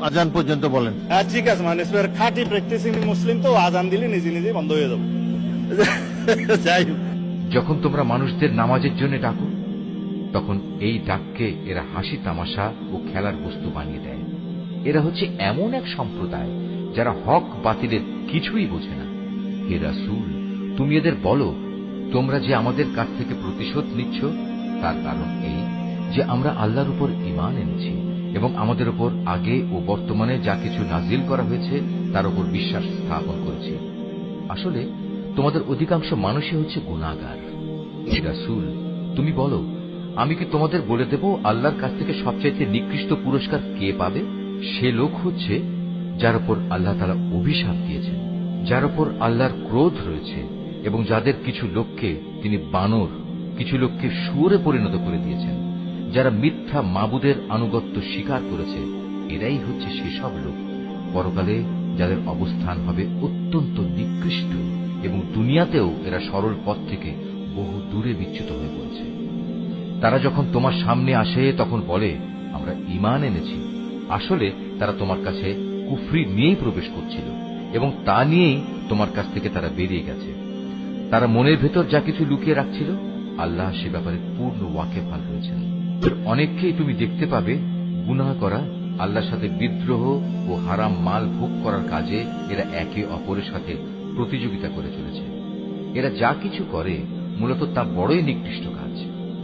আজান পর্যন্ত বলেন। হ্যাঁ ঠিক আছে, মানে খাঁটি প্র্যাকটিসিং মুসলিম তো আজান দিলে নিজে নিজে বন্ধ হয়ে যাবে। যাই হোক, যখন তোমরা মানুষদের নামাজের জন্য ডাকো, তখন এই ডাককে এরা হাসি তামাশা ও খেলার বস্তু বানিয়ে দেয়। এরা হচ্ছে এমন এক সম্প্রদায় যারা হক বাতিলের কিছুই বোঝে না। হে রাসূল, তুমি এদের বলো, তোমরা যে আমাদের কাছ থেকে প্রতিশোধ নিচ্ছ, তার কারণ এই যে আমরা আল্লাহর উপর ঈমান এনেছি এবং আমাদের উপর আগে ও বর্তমানে যা কিছু নাজিল করা হয়েছে তার উপর বিশ্বাস স্থাপন করেছি। আসলে তোমাদের অধিকাংশ মানুষই হচ্ছে গুনাহগার। হে রাসূল, তুমি বলো, আমি কি তোমাদের বলে দেব আল্লাহর কাছ থেকে সবচাইতে নিকৃষ্ট পুরস্কার কে পাবে? সে লোক হচ্ছে যার উপর আল্লাহ তাআলা অভিশাপ দিয়েছেন, যার উপর আল্লাহর ক্রোধ রয়েছে এবং যাদের কিছু লোককে তিনি বানর, কিছু লোককে শুয়োরে পরিণত করে দিয়েছেন, যারা মিথ্যা মাবুদের আনুগত্য স্বীকার করেছে। এরাই হচ্ছে সেসব লোক পরকালে যাদের অবস্থান হবে অত্যন্ত নিকৃষ্ট, এবং দুনিয়াতেও এরা সরল পথ থেকে বহু দূরে বিচ্যুত হয়ে পড়েছে। তারা যখন তোমার সামনে আসে তখন বলে, আমরা ঈমান এনেছি। আসলে তারা তোমার কাছে কুফরি নিয়েই প্রবেশ করছিল এবং তা নিয়েই তোমার কাছ থেকে তারা বেরিয়ে গেছে। তারা মনের ভেতর যা কিছু লুকিয়ে রাখছিল, আল্লাহ সে ব্যাপারে পূর্ণ ওয়াকিবহাল রয়েছেন। অনেককেই তুমি দেখতে পাবে গুনাহ করা, আল্লাহর সাথে বিদ্রোহ ও হারাম মাল ভোগ করার কাজে এরা একে অপরের সাথে প্রতিযোগিতা করে চলেছে। এরা যা কিছু করে মূলত তা বড়ই নিকৃষ্ট